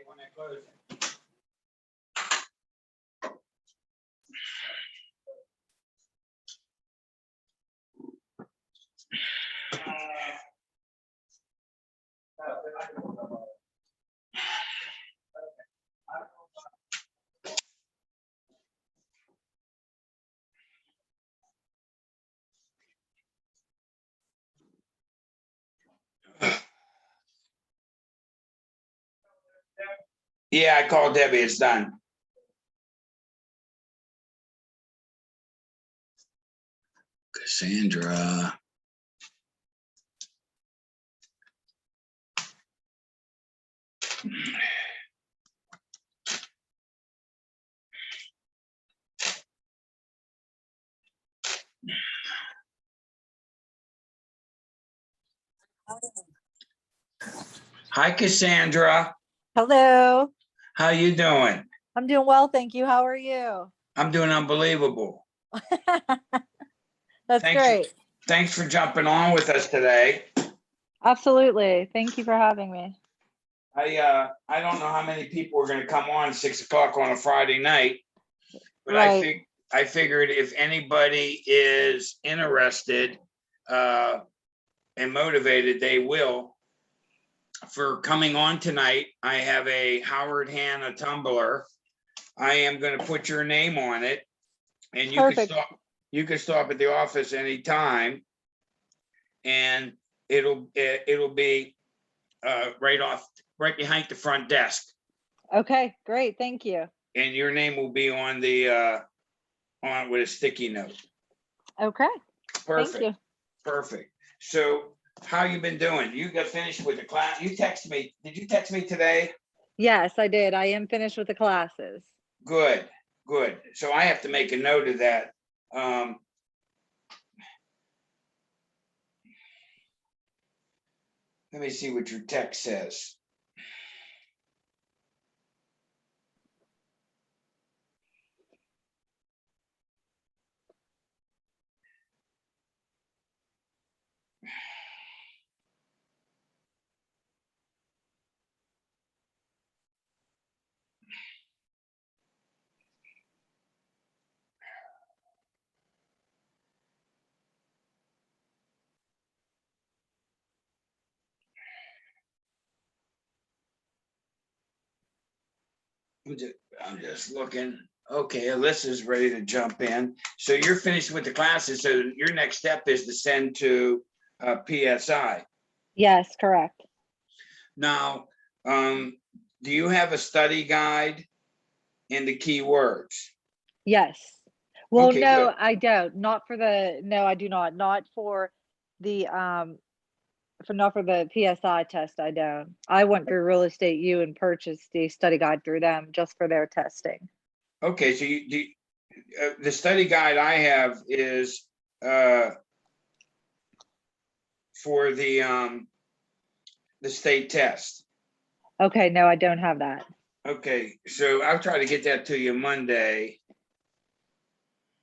when I close it. Yeah, I called Debbie, it's done. Cassandra. Hi, Cassandra. Hello. How you doing? I'm doing well, thank you. How are you? I'm doing unbelievable. That's great. Thanks for jumping on with us today. Absolutely. Thank you for having me. I don't know how many people are going to come on 6 o'clock on a Friday night, but Right. I figured if anybody is interested and motivated, they will. For coming on tonight, I have a Howard Hanna tumbler. I am going to put your name on it, and you can Perfect. stop. You can stop at the office anytime, and it'll be right behind the front desk, Okay, great. Thank you. and your name will be on the on with a sticky note. Okay. Perfect. Thank you. Perfect. So how you been doing? You got finished with the class? You texted me. Did you text me today? Yes, I did. I am finished with the classes. Good, good. So I have to make a note of that. Let me see what your text says. I'm just looking. Okay, Alyssa's ready to jump in. So you're finished with the classes. So your next step is to send to PSI. Yes, correct. Now, do you have a study guide and the keywords? Yes. Well, Okay, no, good. I don't. No, I do not. Not for the PSI test, I don't. I went through Real Estate U and purchased the study guide through them just for their testing. Okay, so you do the study guide I have is for the state test. Okay, no, I don't have that. Okay, so I'll try to get that to you Monday.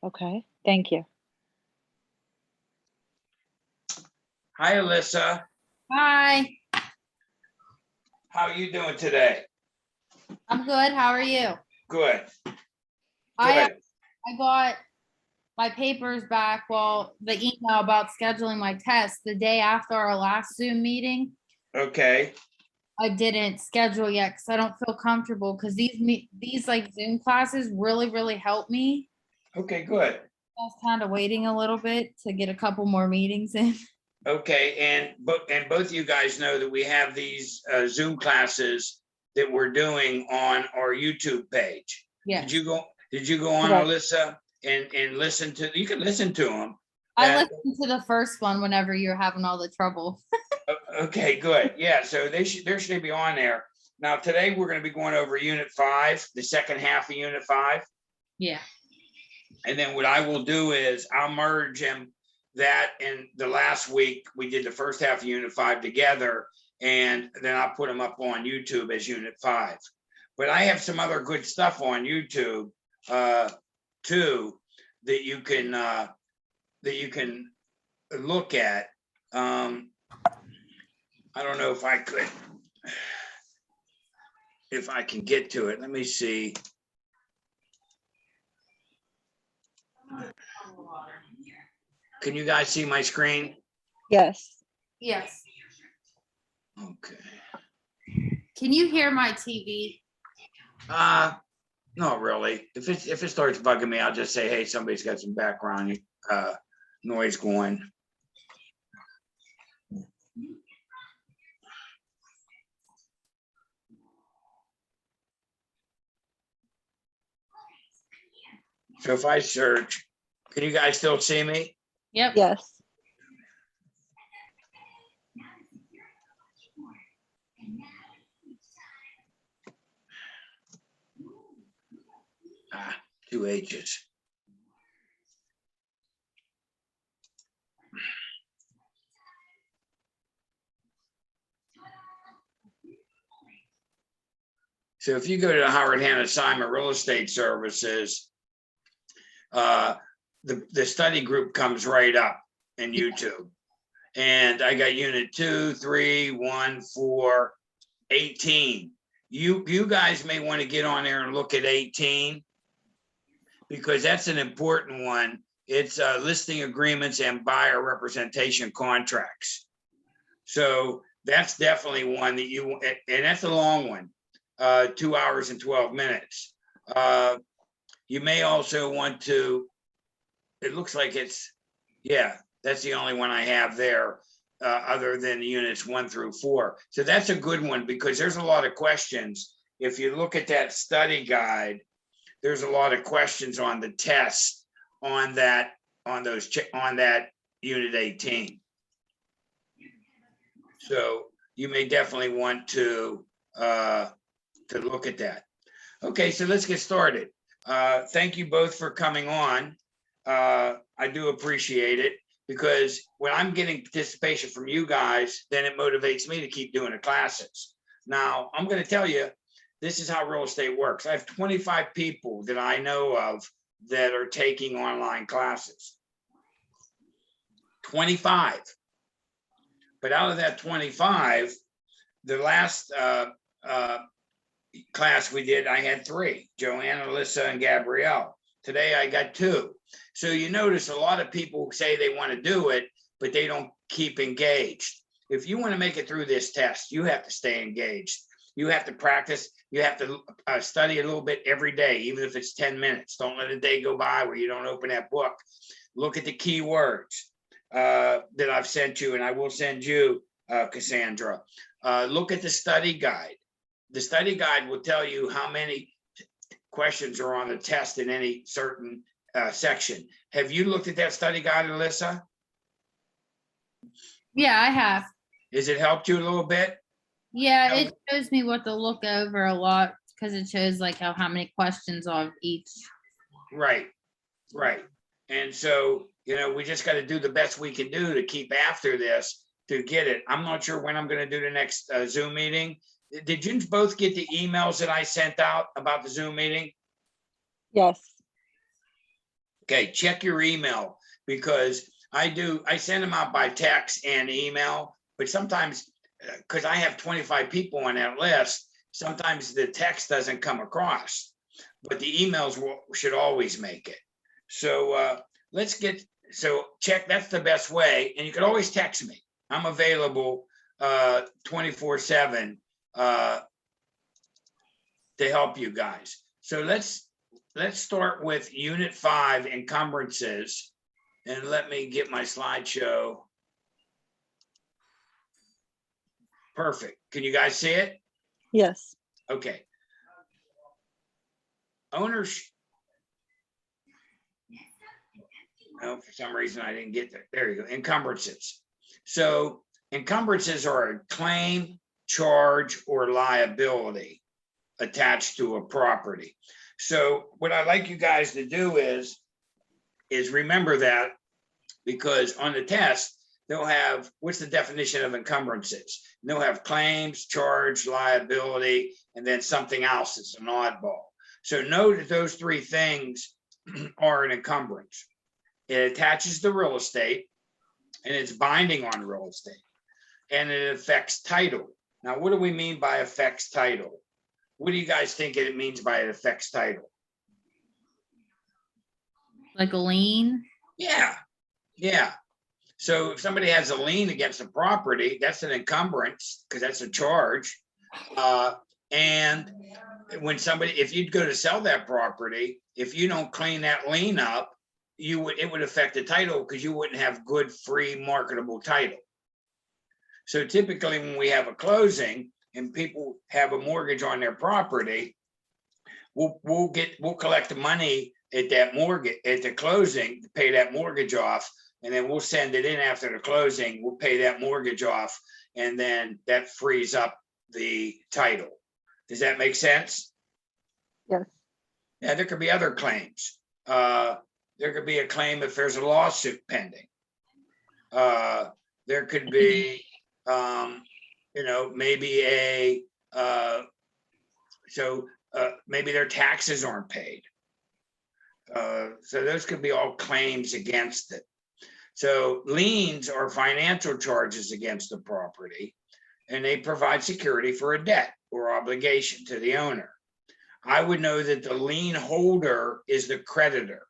Okay, thank you. Hi, Alyssa. Hi, How are you doing today? I'm good. How are you? Good. I Good. I got my papers back, well, the email about scheduling my test the day after our last Zoom meeting. Okay. I didn't schedule yet because I don't feel comfortable because these like Zoom classes really help me. Okay, good. I was kind of waiting a little bit to get a couple more meetings in. Okay, and both of you guys know that we have these Zoom classes that we're doing on our YouTube page. Yes. Did you go on, Correct. Alyssa, and listen to, you can listen to them. I listened to the first one whenever you're having all the trouble. Okay, good. Yeah, so they should be on there. Now, today we're going to be going over Unit 5, the second half of Unit 5. Yeah. And then what I will do is I'll merge that in the last week, we did the first half of Unit 5 together, and then I'll put them up on YouTube as Unit 5. But I have some other good stuff on YouTube too that you can look at. I don't know if I could. if I can get to it. Let me see. Can you guys see my screen? Yes. Yes. Okay. Can you hear my TV? Not really. If it starts bugging me, I'll just say, hey, somebody's got some background noise going. So if I search, can you guys still see me? Yep. Yes. 2 H's. So if you go to the Howard Hanna Assignment Real Estate Services, the study group comes right up in YouTube. And I got unit 2, 3, 1, 4, 18. You guys may want to get on there and look at 18 because that's an important one. It's listing agreements and buyer representation contracts. So that's definitely one that you, and that's a long one, 2 hours and 12 minutes. You may also want to, it looks like it's, yeah, that's the only one I have there, other than units 1 through 4. So that's a good one because there's a lot of questions. If you look at that study guide, there's a lot of questions on the test on that, on that unit 18. So you may definitely want to look at that. Okay, so let's get started. Thank you both for coming on. I do appreciate it because when I'm getting participation from you guys, then it motivates me to keep doing the classes. Now, I'm going to tell you, this is how real estate works. I have 25 people that I know of that are taking online classes. 25. But out of that 25, the last class we did, I had 3, Joanne, Alyssa, and Gabrielle. Today I got 2. So you notice a lot of people say they want to do it, but they don't keep engaged. If you want to make it through this test, you have to stay engaged. You have to practice. You have to study a little bit every day, even if it's 10 minutes. Don't let a day go by where you don't open that book. Look at the keywords that I've sent you, and I will send you, Cassandra. Look at the study guide. The study guide will tell you how many questions are on the test in any certain section. Have you looked at that study guide, Alyssa? Yeah, I have. Has it helped you a little bit? Yeah, it shows me what to look over a lot because it shows like how many questions of each. Right, right. And so, you know, we just got to do the best we can do to keep after this to get it. I'm not sure when I'm going to do the next Zoom meeting. Did you both get the emails that I sent out about the Zoom meeting? Yes. Okay, check your email because I send them out by text and email, but sometimes because I have 25 people on that list, sometimes the text doesn't come across, but the emails should always make it. So check, that's the best way. And you can always text me. I'm available 24/7 to help you guys. So let's start with unit 5, encumbrances. And let me get my slideshow. Perfect. Can you guys see it? Yes. Okay. Owners. Oh, for some reason I didn't get there. There you go. Encumbrances. So encumbrances are a claim, charge, or liability attached to a property. So what I'd like you guys to do is remember that, because on the test, they'll have, what's the definition of encumbrances? They'll have claims, charge, liability, and then something else that's an oddball. So know that those 3 things are an encumbrance. It attaches to real estate, and it's binding on real estate, and it affects title. Now, what do we mean by affects title? what do you guys think it means by it affects title? Like a lien? Yeah, yeah. So if somebody has a lien against a property, that's an encumbrance, because that's a charge. And when somebody, if you'd go to sell that property, if you don't clean that lien up, it would affect the title, because you wouldn't have good, free, marketable title. So typically when we have a closing and people have a mortgage on their property, we'll collect the money at that mortgage, at the closing, to pay that mortgage off. And then we'll send it in after the closing, we'll pay that mortgage off, and then that frees up the title. Does that make sense? Yes. Yeah, there could be other claims. There could be a claim if there's a lawsuit pending. There could be, maybe maybe their taxes aren't paid. So those could be all claims against it. So liens are financial charges against the property, and they provide security for a debt or obligation to the owner. I would know that the lien holder is the creditor.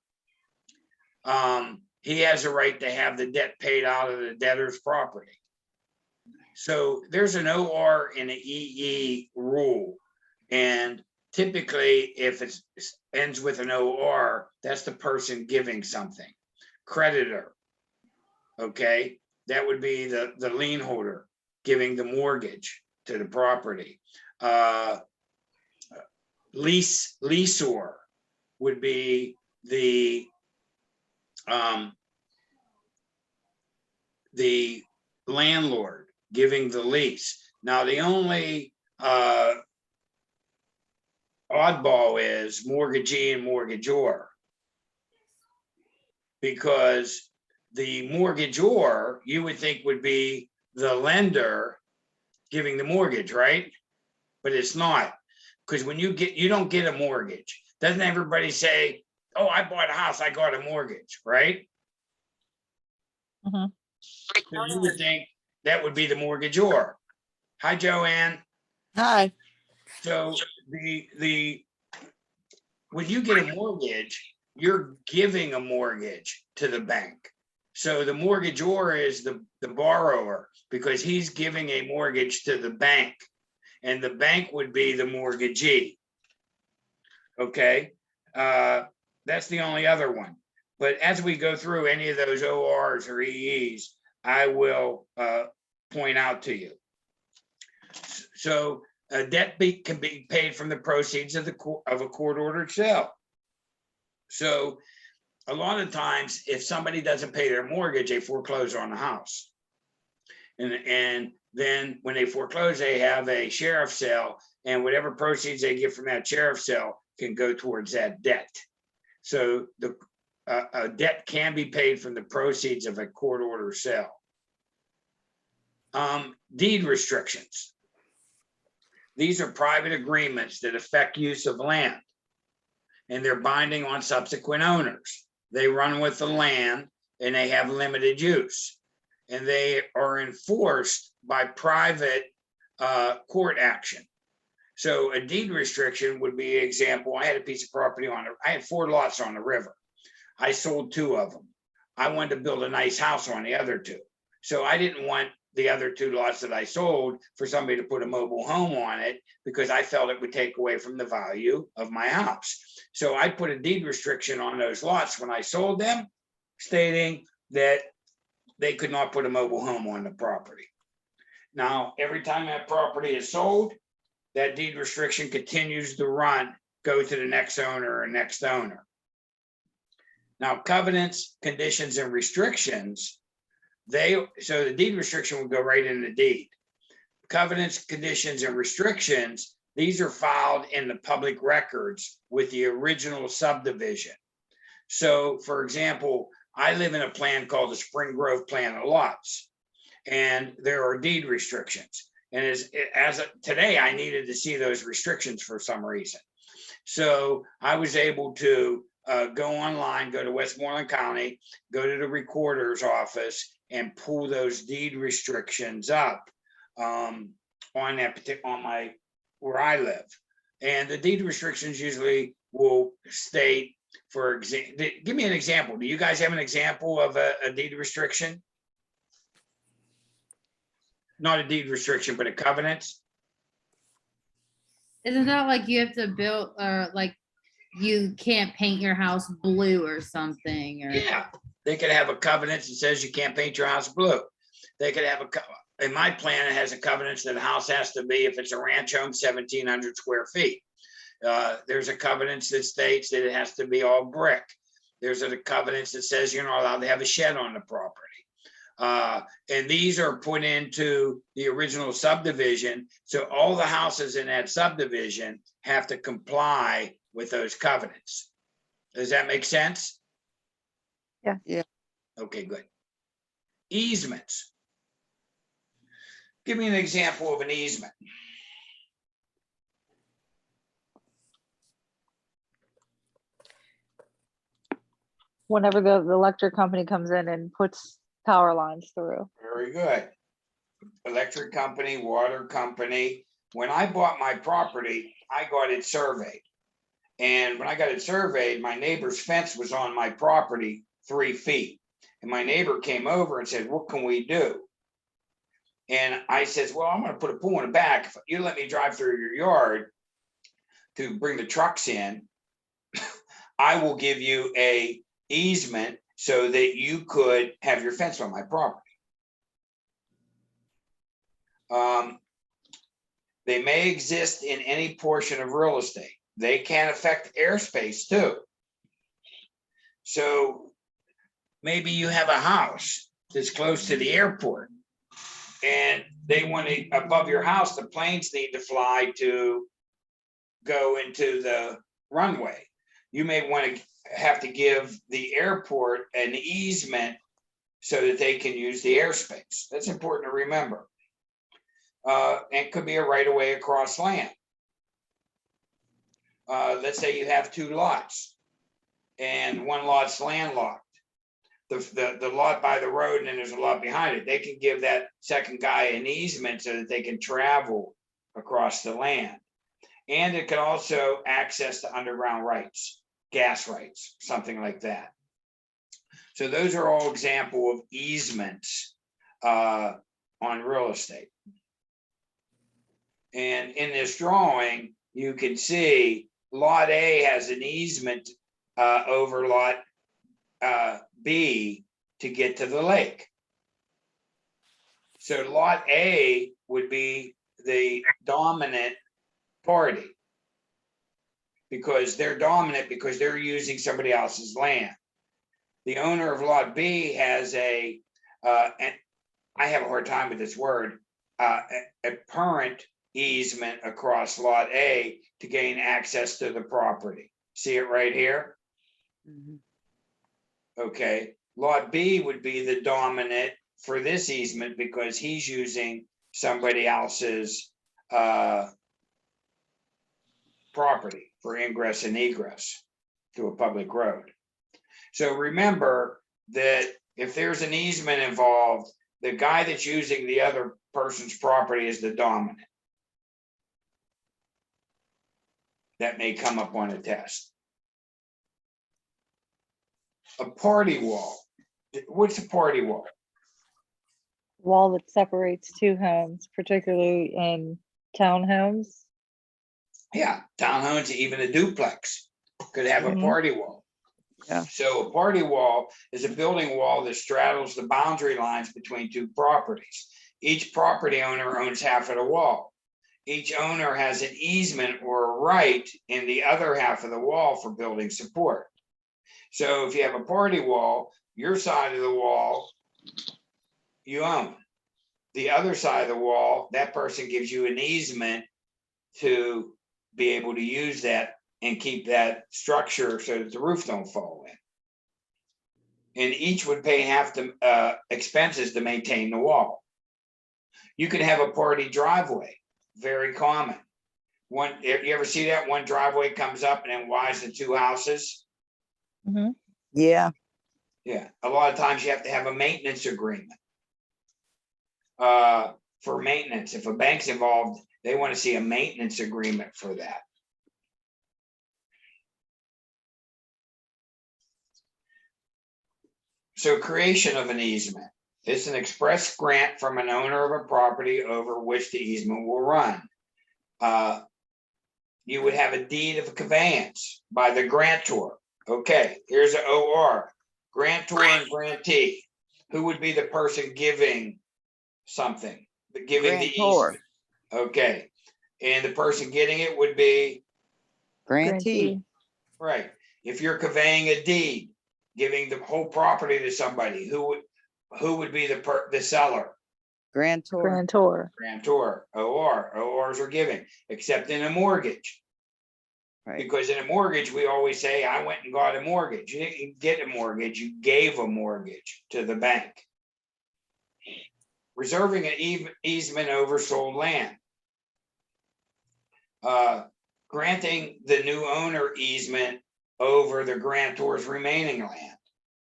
He has a right to have the debt paid out of the debtor's property. So there's an OR and an EE rule. And typically, if it ends with an OR, that's the person giving something. Creditor. Okay, that would be the lien holder giving the mortgage to the property. Leaseor would be the landlord giving the lease. Now, the only oddball is mortgagee and mortgagor, because the mortgagor, you would think, would be the lender giving the mortgage, right? But it's not, because when you don't get a mortgage. Doesn't everybody say, oh, I bought a house, I got a mortgage, right? Mhm. So you would think that would be the mortgagor. Hi, Joanne. Hi. So when you get a mortgage, you're giving a mortgage to the bank. So the mortgagor is the borrower, because he's giving a mortgage to the bank, and the bank would be the mortgagee. Okay, that's the only other one. But as we go through any of those ORs or EEs, I will point out to you. So a debt can be paid from the proceeds of a court-ordered sale. So a lot of times, if somebody doesn't pay their mortgage, they foreclose on the house. And then when they foreclose, they have a sheriff sale, and whatever proceeds they get from that sheriff sale can go towards that debt. So a debt can be paid from the proceeds of a court order sale. Deed restrictions. These are private agreements that affect use of land, and they're binding on subsequent owners. They run with the land, and they have limited use, and they are enforced by private court action. So a deed restriction would be an example. I had a piece of property I had 4 lots on the river. I sold 2 of them. I wanted to build a nice house on the other 2. So I didn't want the other 2 lots that I sold for somebody to put a mobile home on it, because I felt it would take away from the value of my house. So I put a deed restriction on those lots when I sold them, stating that they could not put a mobile home on the property. Now, every time that property is sold, that deed restriction continues to run, go to the next owner or next owner. Now, covenants, conditions, and restrictions, so the deed restriction would go right in the deed. Covenants, conditions, and restrictions, these are filed in the public records with the original subdivision. So, for example, I live in a plan called the Spring Grove Plan of Lots, and there are deed restrictions. And as of today, I needed to see those restrictions for some reason. So I was able to go online, go to Westmoreland County, go to the recorder's office, and pull those deed restrictions up on where I live. And the deed restrictions usually will state, for example, give me an example. Do you guys have an example of a deed restriction? Not a deed restriction, but a covenant? Isn't that like you have to build, or like you can't paint your house blue or something, or? Yeah, they could have a covenant that says you can't paint your house blue. They could have in my plan, it has a covenant that the house has to be, if it's a ranch home, 1,700 square feet. There's a covenant that states that it has to be all brick. There's a covenant that says you're not allowed to have a shed on the property. And these are put into the original subdivision. So all the houses in that subdivision have to comply with those covenants. Does that make sense? Yeah. Yeah. Okay, good. Easements. Give me an example of an easement. Whenever the electric company comes in and puts power lines through. Very good. Electric company, water company. When I bought my property, I got it surveyed. And when I got it surveyed, my neighbor's fence was on my property 3 feet. And my neighbor came over and said, what can we do? And I said, well, I'm going to put a pool in the back. If you let me drive through your yard to bring the trucks in, I will give you a easement so that you could have your fence on my property. They may exist in any portion of real estate. They can affect airspace too. So maybe you have a house that's close to the airport and they want to, above your house, the planes need to fly to go into the runway. You may want to have to give the airport an easement so that they can use the airspace. That's important to remember. It could be a right of way across land. Let's say you have 2 lots and one lot's landlocked. The lot by the road and then there's a lot behind it. They can give that second guy an easement so that they can travel across the land. And it can also access the underground rights, gas rights, something like that. So those are all examples of easements on real estate. And in this drawing, you can see Lot A has an easement over Lot B to get to the lake. So Lot A would be the dominant party because they're dominant because they're using somebody else's land. The owner of Lot B has and I have a hard time with this word, apparent easement across Lot A to gain access to the property. See it right here? Mhm. Okay, Lot B would be the dominant for this easement because he's using somebody else's property for ingress and egress to a public road. So remember that if there's an easement involved, the guy that's using the other person's property is the dominant. That may come up on a test. A party wall. What's a party wall? Wall that separates 2 homes, particularly in townhomes. Yeah, townhomes, even a duplex could have a Mhm. party wall. Yeah. So a party wall is a building wall that straddles the boundary lines between 2 properties. Each property owner owns half of the wall. Each owner has an easement or a right in the other half of the wall for building support. So if you have a party wall, your side of the wall, you own. The other side of the wall, that person gives you an easement to be able to use that and keep that structure so that the roof don't fall in. And each would pay half the expenses to maintain the wall. You could have a party driveway, very common. You ever see that? One driveway comes up and then wires the 2 houses? Mhm. Yeah. Yeah, a lot of times you have to have a maintenance agreement. For maintenance, if a bank's involved, they want to see a maintenance agreement for that. So creation of an easement. It's an express grant from an owner of a property over which the easement will run. You would have a deed of conveyance by the grantor. Okay, here's an OR, grantor and grantee. Who would be the person giving something, giving the Grantor. easement? Okay, and the person getting it would be, Grantee. right. If you're conveying a deed, giving the whole property to somebody, who would be the seller? Grantor. Grantor. Grantor, ORs are giving, except in a mortgage. Right. Because in a mortgage, we always say, I went and got a mortgage. You didn't get a mortgage, you gave a mortgage to the bank. Reserving an easement over sold land. Granting the new owner easement over the grantor's remaining land.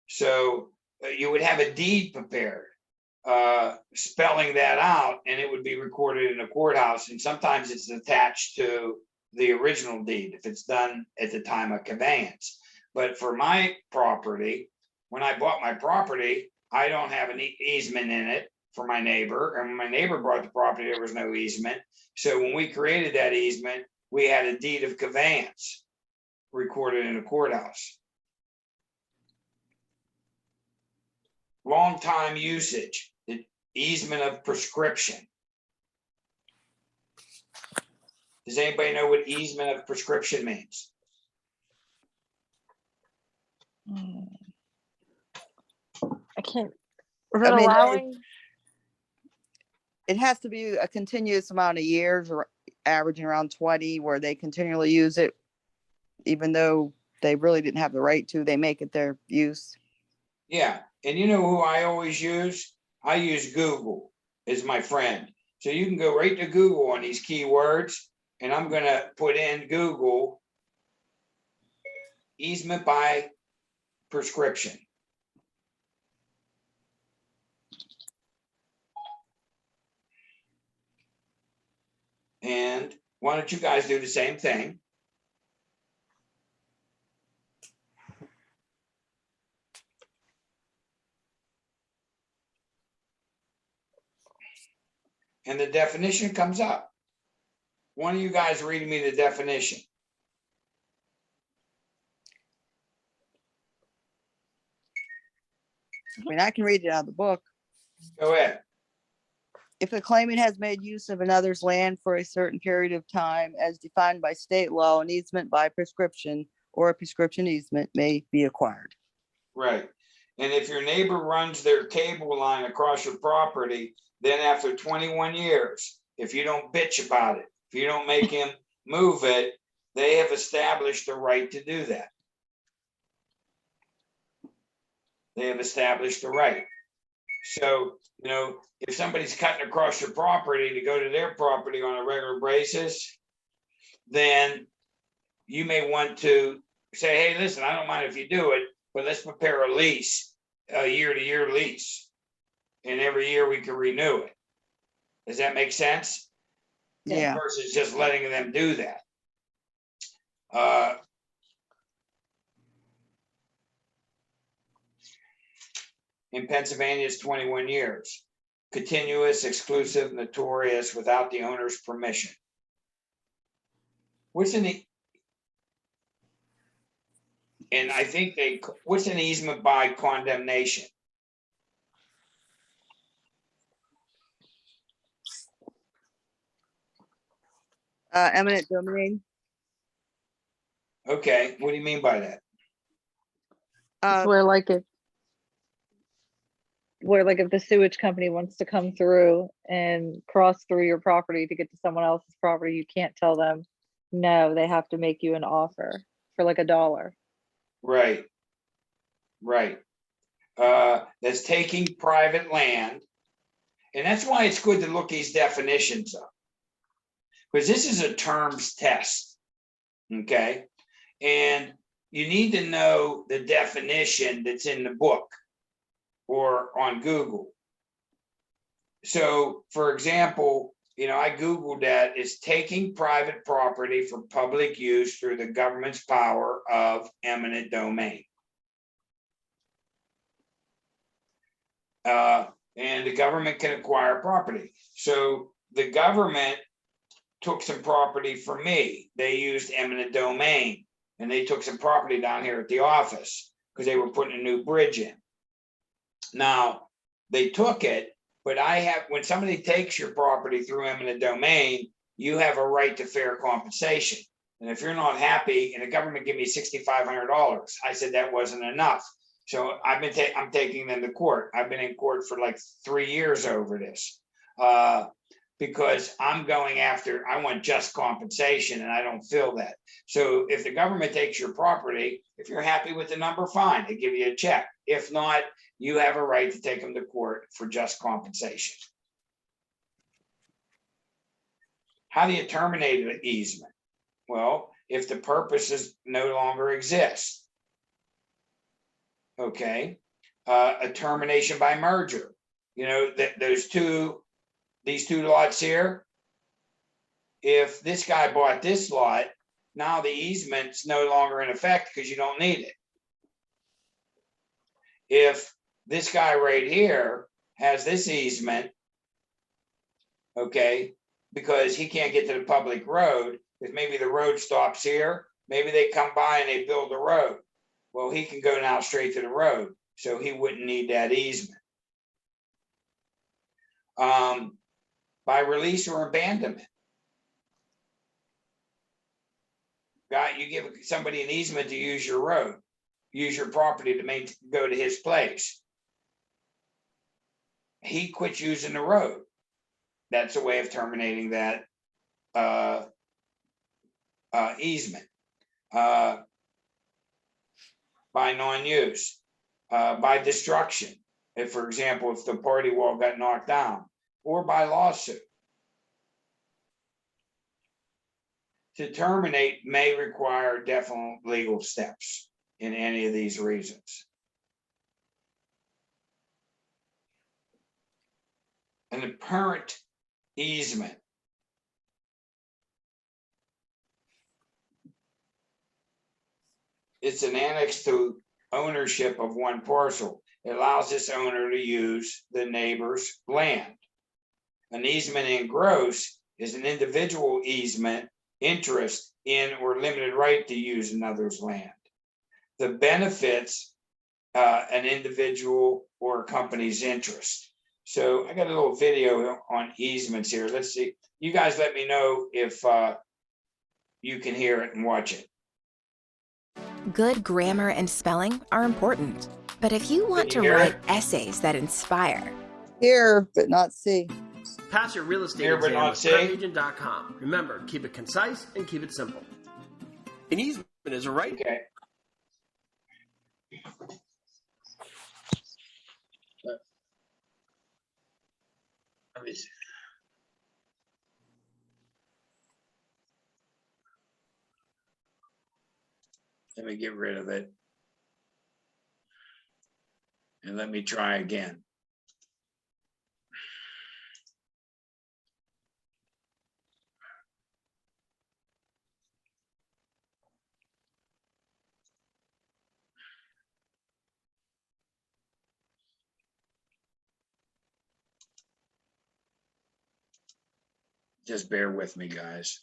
So you would have a deed prepared, spelling that out, and it would be recorded in a courthouse. And sometimes it's attached to the original deed if it's done at the time of conveyance. But for my property, when I bought my property, I don't have an easement in it for my neighbor. And when my neighbor bought the property, there was no easement. So when we created that easement, we had a deed of conveyance recorded in a courthouse. Long time usage, the easement of prescription. Does anybody know what easement of prescription means? I can't. Is I it mean, allowing? It has to be a continuous amount of years, or averaging around 20, where they continually use it, even though they really didn't have the right to. They make it their use. Yeah, and you know who I always use? I use Google as my friend. So you can go right to Google on these keywords, and I'm gonna put in Google easement by prescription. And why don't you guys do the same thing? And the definition comes up. One of you guys reading me the definition. I mean, I can read it out of the book. Go ahead. If the claimant has made use of another's land for a certain period of time as defined by state law, an easement by prescription or a prescription easement may be acquired. Right. And if your neighbor runs their cable line across your property, then after 21 years, if you don't bitch about it, if you don't make him move it, they have established the right to do that. They have established the right. So, you know, if somebody's cutting across your property to go to their property on a regular basis, then you may want to say, hey, listen, I don't mind if you do it, but let's prepare a lease, a year-to-year lease. And every year we can renew it. Does that make sense? Yeah. Versus just letting them do that. In Pennsylvania, it's 21 years. Continuous, exclusive, notorious, without the owner's permission. What's an and I think what's an easement by condemnation? Eminent domain. Okay, what do you mean by that? It's where like if the sewage company wants to come through and cross through your property to get to someone else's property, you can't tell them no. They have to make you an offer for like $1. Right. Right. That's taking private land. And that's why it's good to look these definitions up. Because this is a terms test. Okay. And you need to know the definition that's in the book or on Google. So, for example, you know, I Googled that. It's taking private property for public use through the government's power of eminent domain. And the government can acquire property. So the government took some property from me. They used eminent domain, and they took some property down here at the office because they were putting a new bridge in. Now, they took it, but when somebody takes your property through eminent domain, you have a right to fair compensation. And if you're not happy, and the government gave me $6,500, I said that wasn't enough. So I'm taking them to court. I've been in court for like 3 years over this. Because I'm going after, I want just compensation, and I don't feel that. So if the government takes your property, if you're happy with the number, fine, they give you a check. If not, you have a right to take them to court for just compensation. How do you terminate an easement? Well, if the purposes no longer exist. Okay, a termination by merger. You know, these two lots here. If this guy bought this lot, now the easement's no longer in effect because you don't need it. If this guy right here has this easement, okay, because he can't get to the public road, because maybe the road stops here, maybe they come by and they build a road. Well, he can go now straight to the road, so he wouldn't need that easement. By release or abandonment. You give somebody an easement to use your road, use your property to go to his place. He quits using the road. That's a way of terminating that easement. By non-use, by destruction. If, for example, if the party wall got knocked down, or by lawsuit. To terminate may require definite legal steps in any of these reasons. An apparent easement. It's an annex to ownership of one parcel. It allows this owner to use the neighbor's land. An easement in gross is an individual easement, interest in or limited right to use another's land. The benefits an individual or a company's interest. So I got a little video on easements here. Let's see. You guys let me know if you can hear it and watch it. Good grammar and spelling are important, but if you want to write essays that inspire, Hear, but not see. Pass your real estate Hear but exam not with see. ParentAgent.com. Remember, keep it concise and keep it simple. An easement is a right. Okay. Let me see. Let me get rid of it. And let me try again. Just bear with me, guys.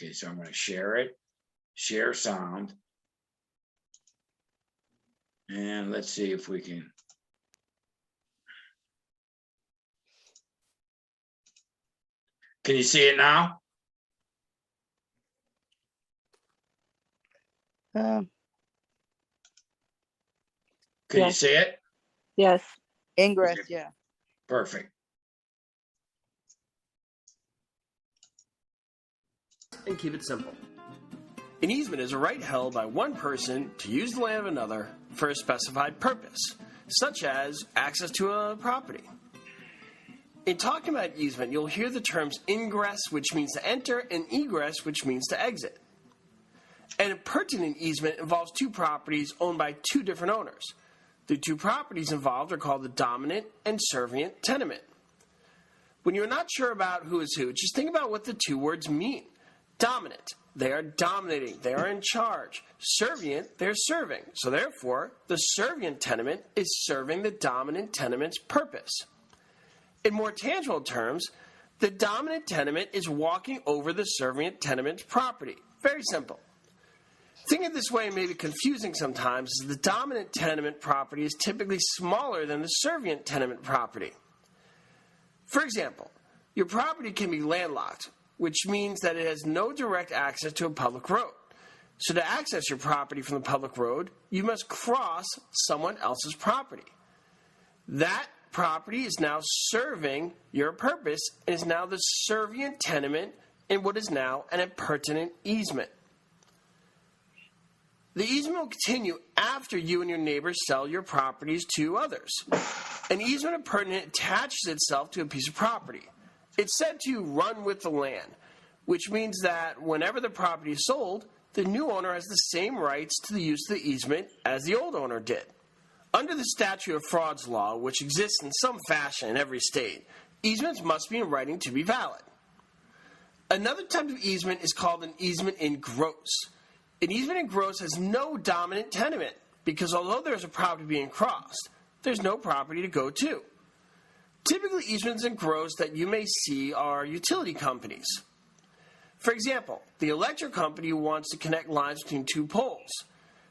Okay, so I'm going to share it, share sound. And let's see if we can. Can you see it now? Um, Can you Yes. see it? Yes. Ingress, Okay. yeah. Perfect. And keep it simple. An easement is a right held by one person to use the land of another for a specified purpose, such as access to a property. In talking about easement, you'll hear the terms ingress, which means to enter, and egress, which means to exit. And a pertinent easement involves two properties owned by two different owners. The two properties involved are called the dominant and servient tenement. When you're not sure about who is who, just think about what the two words mean. Dominant. they are dominating, they are in charge. Servient, they're serving. So therefore, the servient tenement is serving the dominant tenement's purpose. In more tangible terms, the dominant tenement is walking over the servient tenement's property. Very simple. Thinking this way may be confusing sometimes, as the dominant tenement property is typically smaller than the servient tenement property. For example, your property can be landlocked, which means that it has no direct access to a public road. So to access your property from the public road, you must cross someone else's property. That property is now serving your purpose and is now the servient tenement in what is now an appurtenant easement. The easement will continue after you and your neighbors sell your properties to others. An easement appurtenant attaches itself to a piece of property. It's said to run with the land, which means that whenever the property is sold, the new owner has the same rights to the use of the easement as the old owner did. Under the statute of frauds law, which exists in some fashion in every state, easements must be in writing to be valid. Another type of easement is called an easement in gross. An easement in gross has no dominant tenement because although there is a property being crossed, there's no property to go to. Typically, easements in gross that you may see are utility companies. For example, the electric company wants to connect lines between two poles.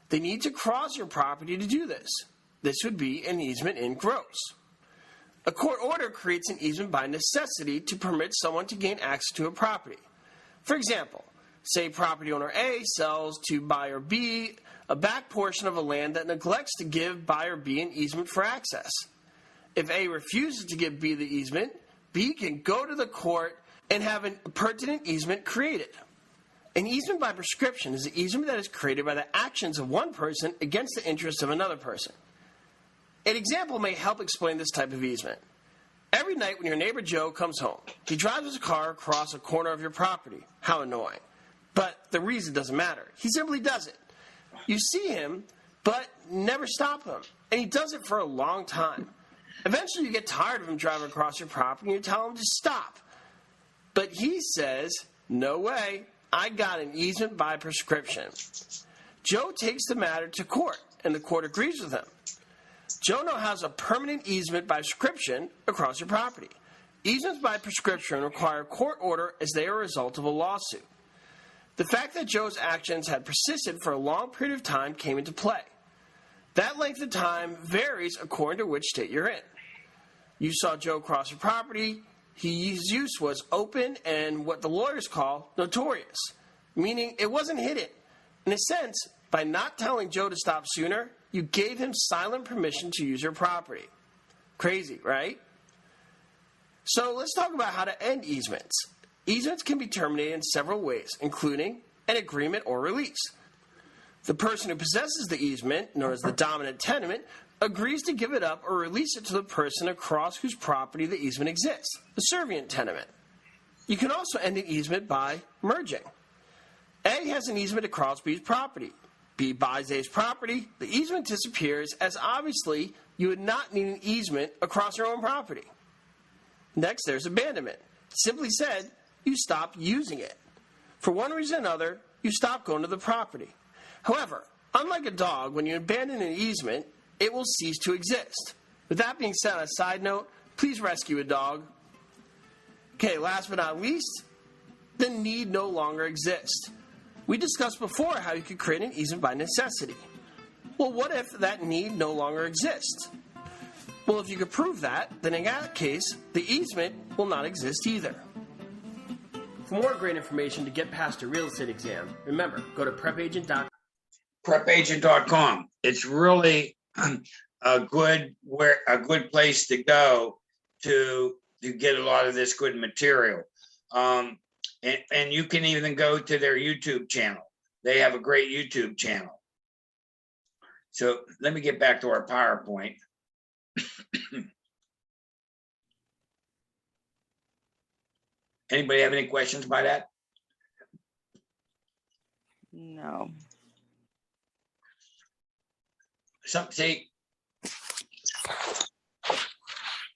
They need to cross your property to do this. This would be an easement in gross. A court order creates an easement by necessity to permit someone to gain access to a property. For example, say property owner A sells to buyer B a back portion of a land that neglects to give buyer B an easement for access. If A refuses to give B the easement, B can go to the court and have an appurtenant easement created. An easement by prescription is an easement that is created by the actions of one person against the interests of another person. An example may help explain this type of easement. Every night when your neighbor Joe comes home, he drives his car across a corner of your property. How annoying. But the reason doesn't matter. He simply does it. You see him, but never stop him. And he does it for a long time. Eventually you get tired of him driving across your property and you tell him to stop. But he says, no way, I got an easement by prescription. Joe takes the matter to court, and the court agrees with him. Joe now has a permanent easement by prescription across your property. Easements by prescription require court order as they are a result of a lawsuit. The fact that Joe's actions had persisted for a long period of time came into play. That length of time varies according to which state you're in. You saw Joe cross your property. His use was open and what the lawyers call notorious, meaning it wasn't hidden. In a sense, by not telling Joe to stop sooner, you gave him silent permission to use your property. Crazy, right? So let's talk about how to end easements. Easements can be terminated in several ways, including an agreement or release. The person who possesses the easement, known as the dominant tenement, agrees to give it up or release it to the person across whose property the easement exists, the servient tenement. You can also end an easement by merging. A has an easement across B's property. B buys A's property. The easement disappears as obviously you would not need an easement across your own property. Next, there's abandonment. Simply said, you stop using it. For one reason or another, you stop going to the property. However, unlike a dog, when you abandon an easement, it will cease to exist. With that being said, on a side note, please rescue a dog. Okay, last but not least, the need no longer exists. We discussed before how you could create an easement by necessity. Well, what if that need no longer exists? Well, if you could prove that, then in that case, the easement will not exist either. For more great information to get past your real estate exam, remember, go to prepagent.com. Prepagent.com. It's really a good place to go to get a lot of this good material. And you can even go to their YouTube channel. They have a great YouTube channel. So let me get back to our PowerPoint. Anybody have any questions by that? No. See,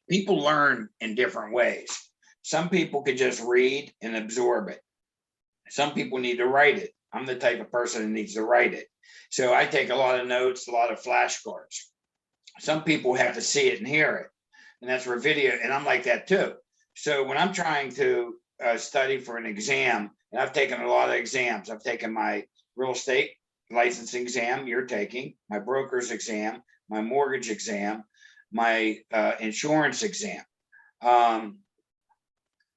people learn in different ways. Some people could just read and absorb it. Some people need to write it. I'm the type of person that needs to write it. So I take a lot of notes, a lot of flashcards. Some people have to see it and hear it. And that's where video, and I'm like that too. So when I'm trying to study for an exam, and I've taken a lot of exams, I've taken my real estate license exam, you're taking, my broker's exam, my mortgage exam, my insurance exam.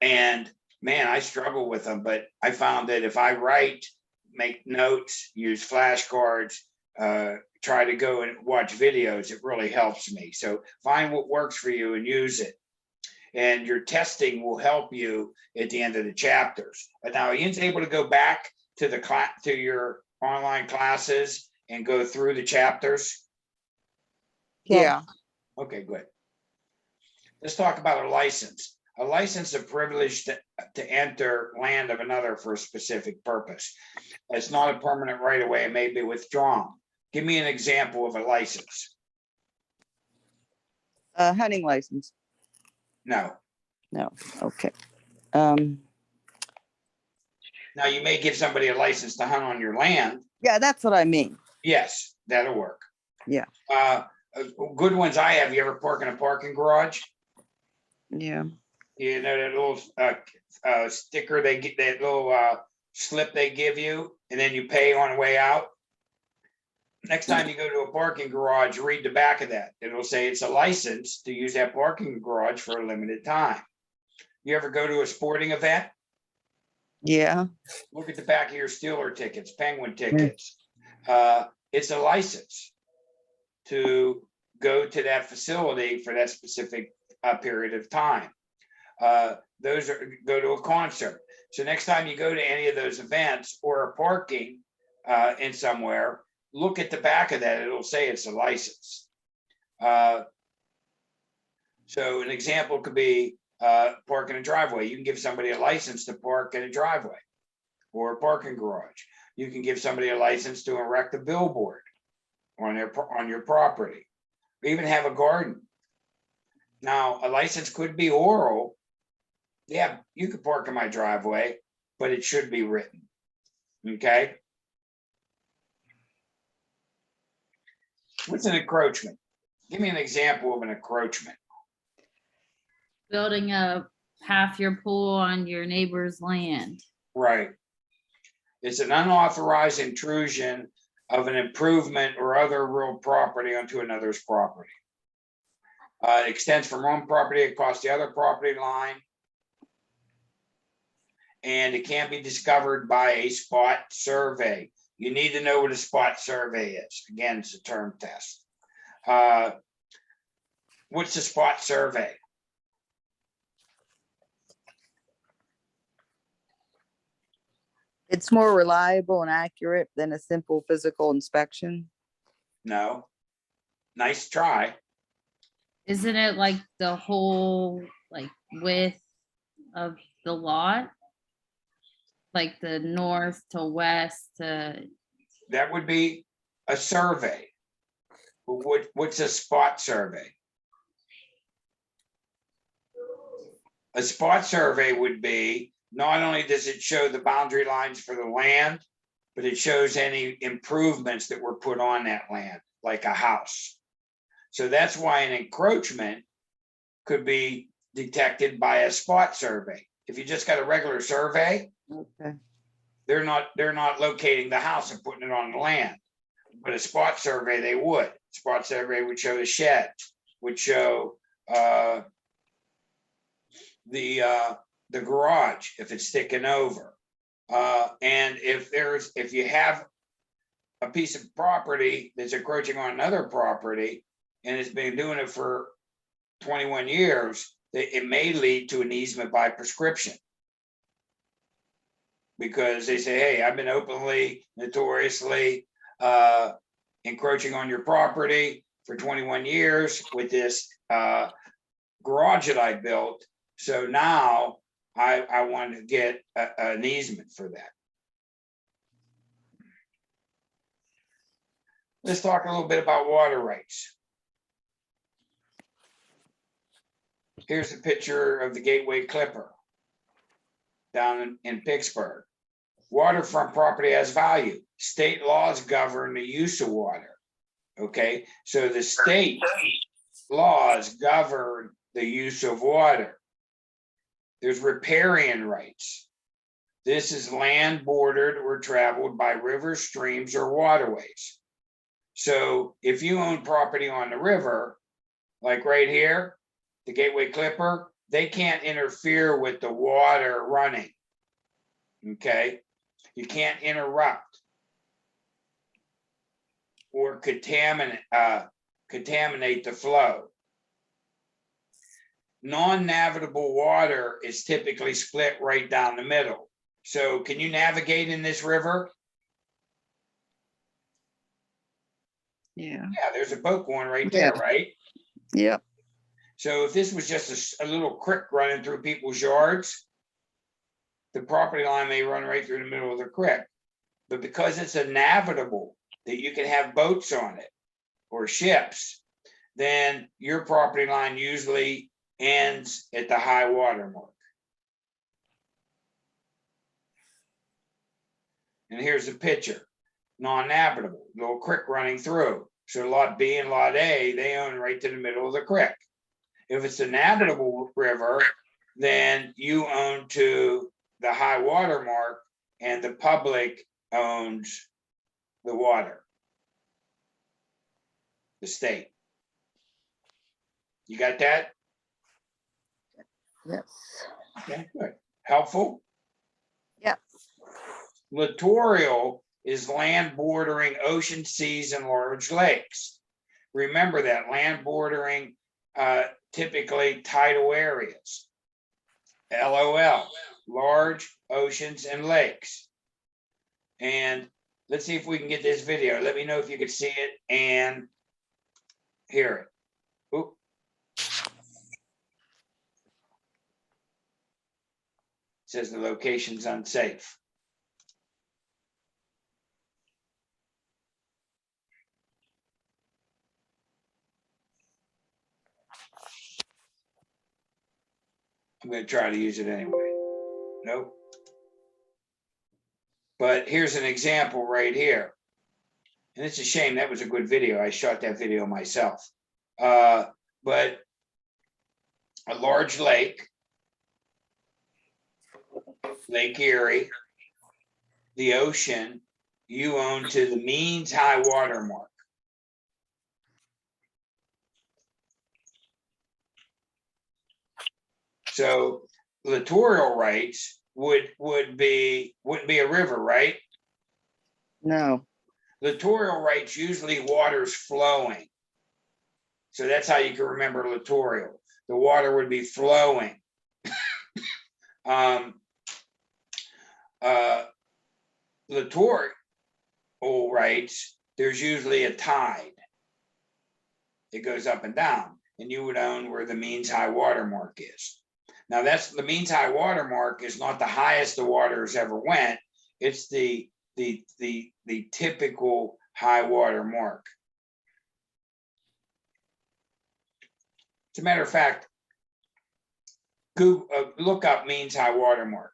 And man, I struggle with them, but I found that if I write, make notes, use flashcards, try to go and watch videos, it really helps me. So find what works for you and use it. And your testing will help you at the end of the chapters. But now Ian's able to go back to the to your online classes and go through the chapters. Yeah, Okay, good. Let's talk about a license. A license is a privilege to enter land of another for a specific purpose. It's not a permanent right of way. It may be withdrawn. Give me an example of a license. hunting license. No. No, okay. Now you may give somebody a license to hunt on your land. Yeah, that's what I mean. Yes, that'll work. Yeah. Good ones I have. You ever park in a parking garage? Yeah. You know that little sticker they get, that little slip they give you, and then you pay on the way out. Next time you go to a parking garage, read the back of that. It'll say it's a license to use that parking garage for a limited time. You ever go to a sporting event? Yeah. Look at the back of your Steeler tickets, Penguin tickets. It's a license to go to that facility for that specific period of time. Those are go to a concert. So next time you go to any of those events or a parking in somewhere, look at the back of that. It'll say it's a license. So an example could be park in a driveway. You can give somebody a license to park in a driveway or a parking garage. You can give somebody a license to erect a billboard on your property, or even have a garden. Now, a license could be oral. Yeah, you could park in my driveway, but it should be written. Okay. What's an encroachment? Give me an example of an encroachment. Building up half your pool on your neighbor's land. Right. It's an unauthorized intrusion of an improvement or other real property onto another's property. It extends from one property across the other property line. And it can't be discovered by a spot survey. You need to know what a spot survey is. Again, it's a term test. What's a spot survey? It's more reliable and accurate than a simple physical inspection. No. Nice try. Isn't it like the whole like width of the lot? Like the north to west to, That would be a survey. What's a spot survey? A spot survey would be, not only does it show the boundary lines for the land, but it shows any improvements that were put on that land, like a house. So that's why an encroachment could be detected by a spot survey. If you just got a regular survey, Okay. they're not locating the house and putting it on the land. But a spot survey, they would. Spot survey would show the shed, would show the garage if it's sticking over. And if you have a piece of property that's encroaching on another property and it's been doing it for 21 years, it may lead to an easement by prescription. Because they say, hey, I've been openly, notoriously encroaching on your property for 21 years with this garage that I built. So now I want to get an easement for that. Let's talk a little bit about water rights. Here's a picture of the Gateway Clipper down in Pittsburgh. waterfront property has value. State laws govern the use of water. Okay, so the state laws govern the use of water. There's riparian rights. This is land bordered or traveled by rivers, streams, or waterways. So if you own property on the river, like right here, the Gateway Clipper, they can't interfere with the water running. Okay, you can't interrupt or contaminate the flow. Non-navigable water is typically split right down the middle. So can you navigate in this river? Yeah. Yeah, there's a boat going right there, Yeah. right? Yep. So if this was just a little creek running through people's yards, the property line may run right through the middle of the creek. But because it's a navigable, that you can have boats on it or ships, then your property line usually ends at the high water mark. And here's a picture, non-navigable, little creek running through. So lot B and lot A, they own right to the middle of the creek. If it's a navigable river, then you own to the high water mark and the public owns the water. The state. You got that? Yes. Okay, good. Helpful? Yep. Littoral is land bordering ocean, seas, and large lakes. Remember that land bordering typically tidal areas. LOL, large oceans and lakes. And let's see if we can get this video. Let me know if you can see it and hear it. Oop. Says the location's unsafe. I'm going to try to use it anyway. Nope. But here's an example right here. And it's a shame, that was a good video. I shot that video myself. But a large lake, Lake Erie, the ocean, you own to the means high water mark. So littoral rights wouldn't be a river, right? No. Littoral rights usually water's flowing. So that's how you can remember littoral. The water would be flowing. Littoral rights, there's usually a tide. It goes up and down, and you would own where the means high water mark is. Now that's the means high water mark is not the highest the water has ever went. It's the typical high water mark. As a matter of fact, Google, look up means high water mark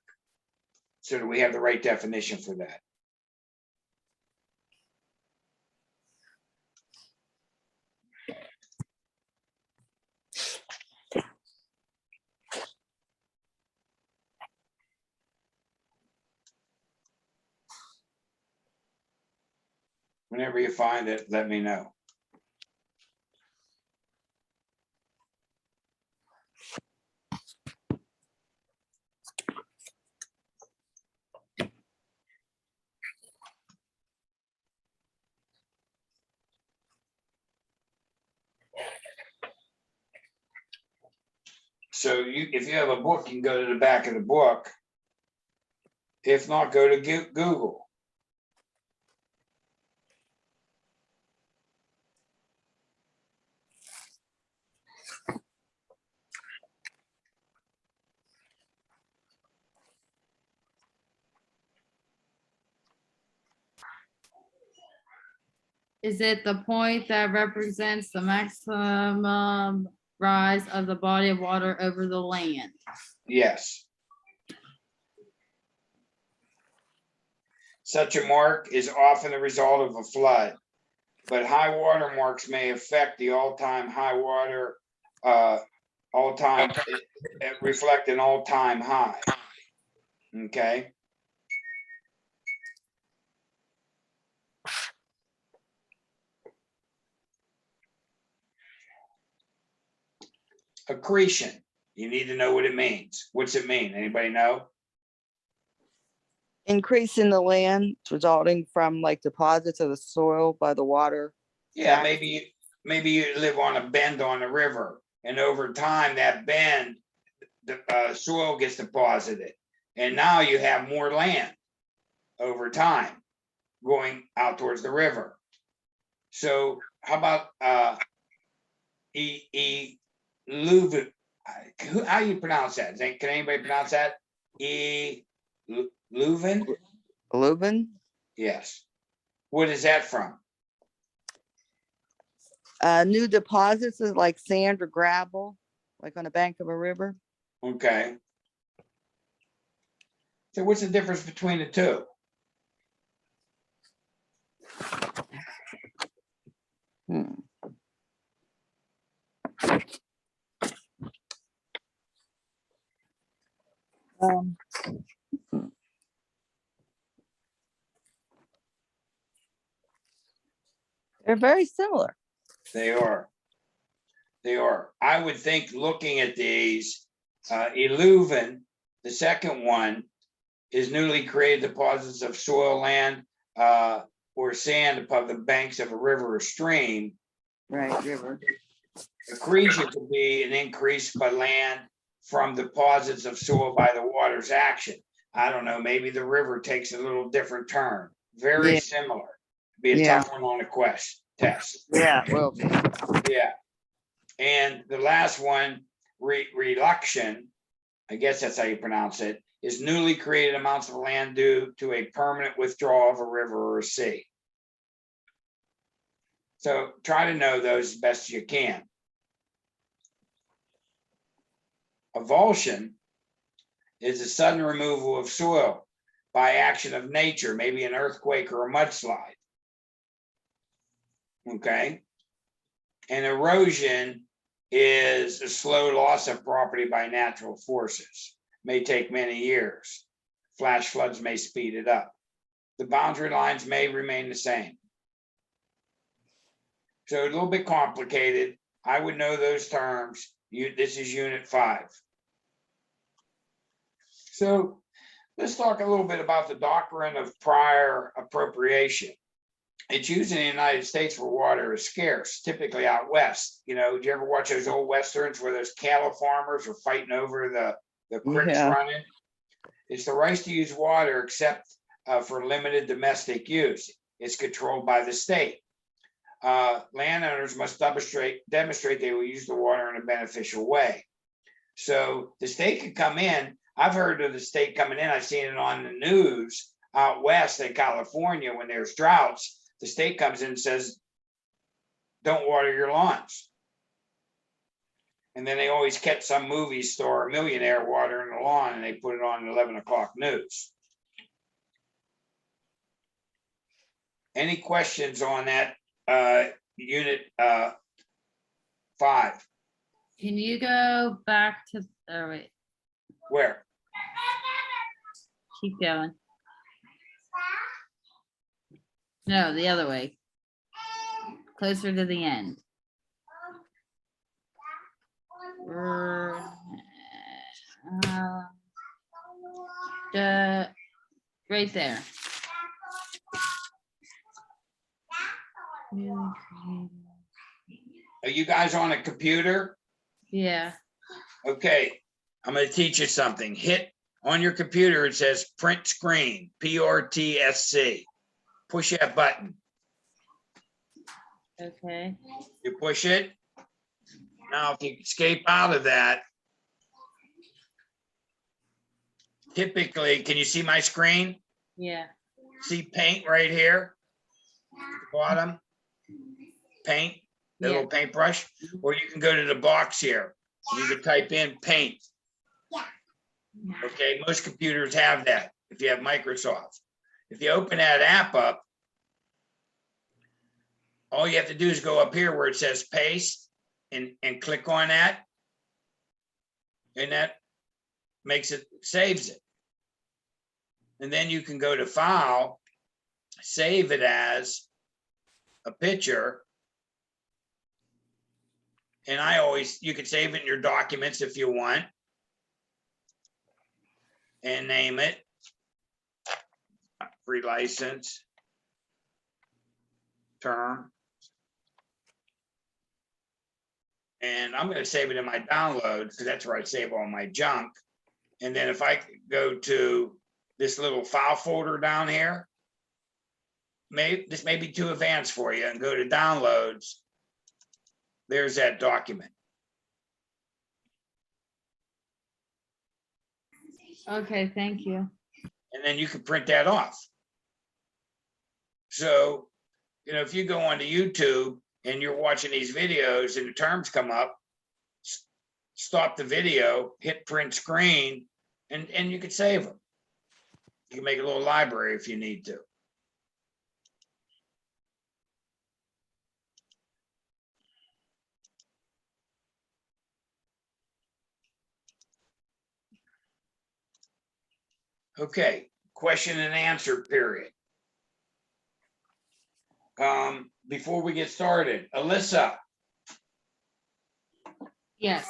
so that we have the right definition for that. Whenever you find it, let me know. So if you have a book, you can go to the back of the book. If not, go to Google. Is it the point that represents the maximum rise of the body of water over the land? Yes. Such a mark is often the result of a flood, but high water marks may affect the all-time high water, reflect an all-time high. Okay. Accretion. You need to know what it means. What's it mean? Anybody know? Increase in the land resulting from like deposits of the soil by the water. Yeah, Tax. maybe you live on a bend on the river, and over time that bend, the soil gets deposited, and now you have more land over time going out towards the river. So how about how you pronounce that? Can anybody pronounce that? Leuven? Leuven, Yes. What is that from? new deposits is like sand or gravel, like on the bank of a river. Okay. So what's the difference between the two? Hmm. They're very similar. They are. They are. I would think looking at these, Leuven, the second one, is newly created deposits of soil, land, or sand above the banks of a river or stream. Right, river. Accretion could be an increase by land from deposits of soil by the water's action. I don't know, maybe the river takes a little different turn. Very Yeah. similar. Be a Yeah. tough one on a test. Yeah, will be. Yeah. And the last one, reluction, I guess that's how you pronounce it, is newly created amounts of land due to a permanent withdrawal of a river or a sea. So try to know those as best you can. Avulsion is a sudden removal of soil by action of nature, maybe an earthquake or a mudslide. Okay. And erosion is a slow loss of property by natural forces. May take many years. Flash floods may speed it up. The boundary lines may remain the same. So a little bit complicated. I would know those terms. This is Unit 5. So let's talk a little bit about the doctrine of prior appropriation. It's used in the United States where water is scarce, typically out west. You know, do you ever watch those old westerns where those cattle farmers are fighting over the creeks Yeah. running? It's the right to use water except for limited domestic use. It's controlled by the state. Landowners must demonstrate they will use the water in a beneficial way. So the state could come in. I've heard of the state coming in. I've seen it on the news out west in California when there's droughts. The state comes in and says, don't water your lawns. And then they always catch some movie star, a millionaire watering the lawn, and they put it on 11 o'clock news. Any questions on that Unit 5? Can you go back to, oh wait, Where? keep going. No, the other way. Closer to the end. Right there. Are you guys on a computer? Yeah. Okay, I'm going to teach you something. Hit on your computer, it says print screen, PRTSC. Push that button. Okay. You push it. Now, if you escape out of that, typically, can you see my screen? Yeah. See paint right here? At the bottom? Paint, the Yeah. little paintbrush? Or you can go to the box here. You can type in paint. Okay, most computers have that if you have Microsoft. If you open that app up, all you have to do is go up here where it says paste and click on that. And that makes it, saves it. And then you can go to file, save it as a picture. And you can save it in your documents if you want. And name it free license term. And I'm going to save it in my downloads because that's where I save all my junk. And then if I go to this little file folder down here, this may be too advanced for you, and go to downloads. There's that document. Okay, thank you. And then you can print that off. So, if you go onto YouTube and you're watching these videos and the terms come up, stop the video, hit print screen, and you can save them. You can make a little library if you need to. Okay, question and answer period. Before we get started, Alyssa, Yes,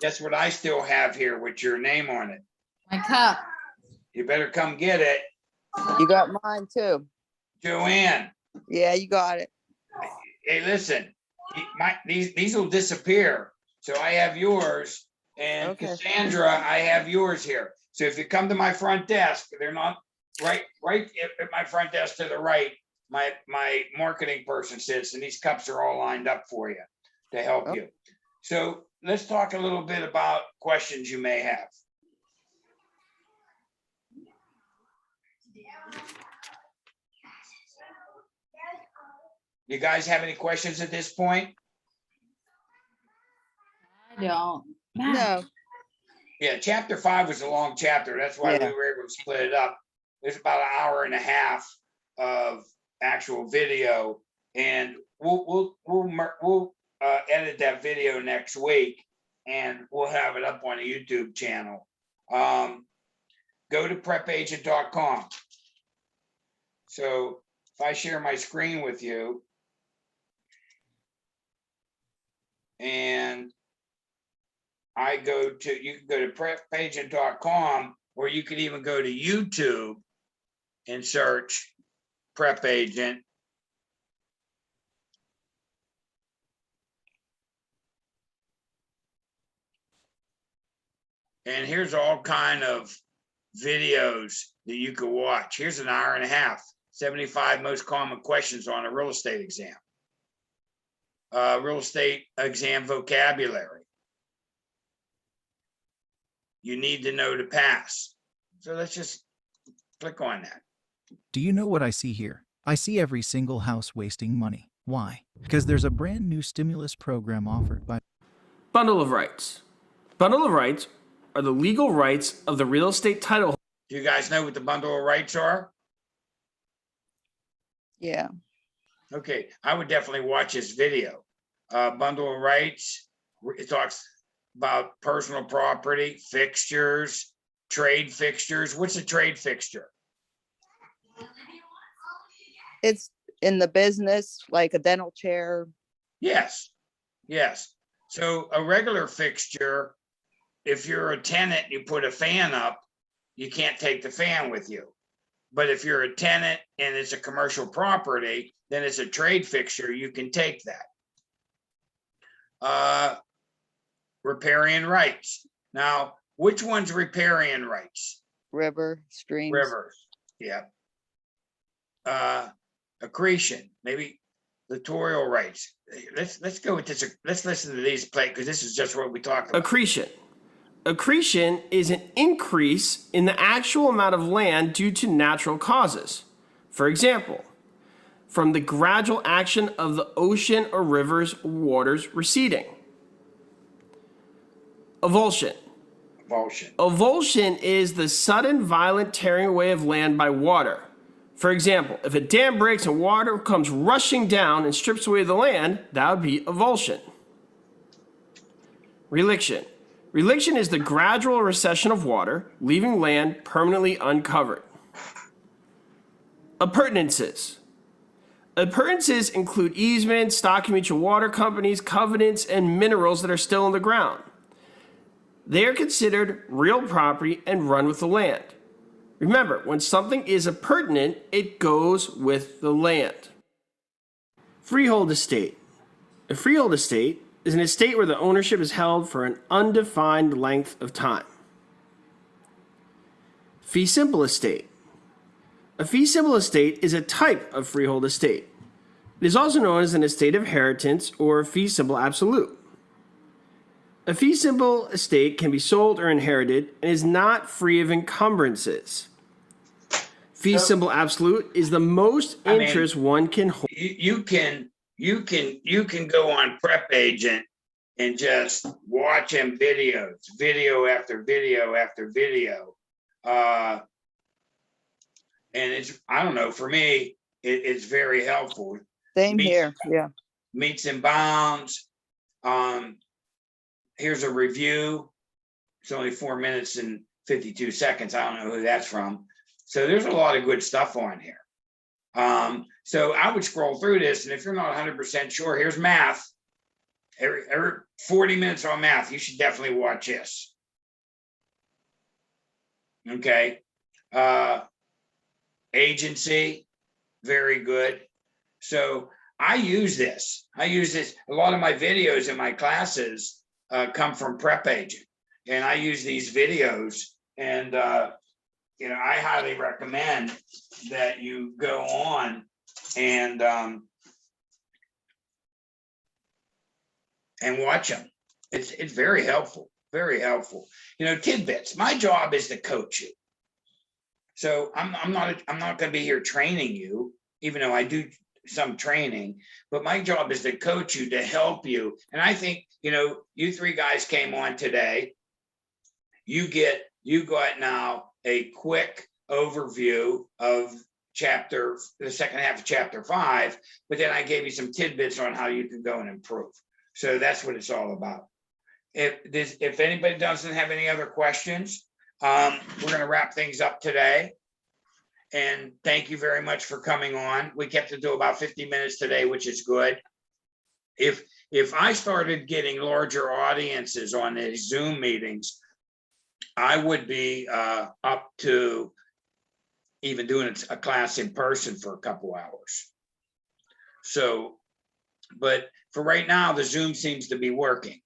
that's what I still have here with your name on it. my cup. You better come get it. You got mine too. Joanne, Yeah, you got it. hey, listen, these will disappear. So I have yours, and Okay. Cassandra, I have yours here. So if you come to my front desk, they're not right at my front desk to the right. My marketing person sits, and these cups are all lined up for you to help Oh. you. So let's talk a little bit about questions you may have. You guys have any questions at this point? I don't. No, Yeah, chapter 5 was a long chapter. That's why we Yeah. were able to split it up. There's about an hour and a half of actual video, and we'll edit that video next week, and we'll have it up on the YouTube channel. Go to prepagent.com. So if I share my screen with you, and you can go to prepagent.com, or you could even go to YouTube and search Prep Agent. And here's all kind of videos that you could watch. Here's an hour and a half, 75 most common questions on a real estate exam. Real estate exam vocabulary. You need to know to pass. So let's just click on that. Do you know what I see here? I see every single house wasting money. Why? Because there's a brand new stimulus program offered by Bundle of rights. Bundle of rights are the legal rights of the real estate title. Do you guys know what the bundle of rights are? yeah, Okay, I would definitely watch this video. Bundle of rights, it talks about personal property, fixtures, trade fixtures. What's a trade fixture? it's in the business, like a dental chair. Yes, yes. So a regular fixture, if you're a tenant, you put a fan up, you can't take the fan with you. But if you're a tenant and it's a commercial property, then it's a trade fixture, you can take that. Riparian rights. Now, which one's riparian rights? River, streams. Rivers, yeah. Accretion, maybe littoral rights. Let's go with this. Let's listen to these play, because this is just what we talked about. Accretion. Accretion is an increase in the actual amount of land due to natural causes. For example, from the gradual action of the ocean or river's waters receding. Avulsion. Avulsion. Avulsion is the sudden violent tearing away of land by water. For example, if a dam breaks and water comes rushing down and strips away the land, that would be avulsion. Reliction. Reliction is the gradual recession of water, leaving land permanently uncovered. Appurtenances. Appurtenances include easements, stock and mutual water companies, covenants, and minerals that are still in the ground. They are considered real property and run with the land. Remember, when something is appurtenant, it goes with the land. Freehold estate. A freehold estate is an estate where the ownership is held for an undefined length of time. Fee simple estate. A fee simple estate is a type of freehold estate. It is also known as an estate of inheritance or fee simple absolute. A fee simple estate can be sold or inherited and is not free of encumbrances. Fee simple absolute is the most interest one can hold. You can go on Prep Agent and just watch them videos, video after video after video. And it's, I don't know, for me, it's very helpful. Same here, yeah. Meets and bounds. Here's a review. It's only 4 minutes and 52 seconds. I don't know who that's from. So there's a lot of good stuff on here. So I would scroll through this, and if you're not 100% sure, here's math. Every 40 minutes on math, you should definitely watch this. Okay. Agency, very good. So I use this. A lot of my videos in my classes come from Prep Agent, and I use these videos, and you know, I highly recommend that you go on and watch them. It's very helpful, very helpful. You know, tidbits. My job is to coach you. So I'm not going to be here training you, even though I do some training, but my job is to coach you, to help you. And I think, you know, you three guys came on today. You got now a quick overview of the second half of chapter 5, but then I gave you some tidbits on how you can go and improve. So that's what it's all about. If anybody doesn't have any other questions, we're going to wrap things up today. And thank you very much for coming on. We kept it to about 50 minutes today, which is good. If I started getting larger audiences on these Zoom meetings, I would be up to even doing a class in person for a couple hours. So, but for right now, the Zoom seems to be working.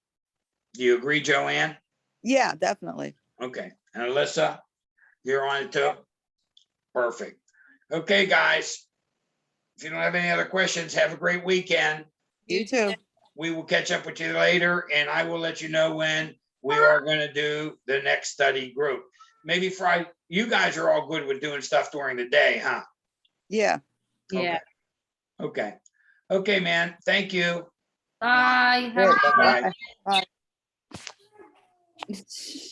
Do you agree, Joanne? Yeah, definitely. Okay. And Alyssa, you're on it too? Perfect. Okay, guys. If you don't have any other questions, have a great weekend. You too. We will catch up with you later, and I will let you know when we are going to do the next study group. Maybe Friday. You guys are all good with doing stuff during the day, huh? Yeah. Yeah. Okay. Okay, man. Thank you. Bye. Good. Bye-bye. Bye. Bye.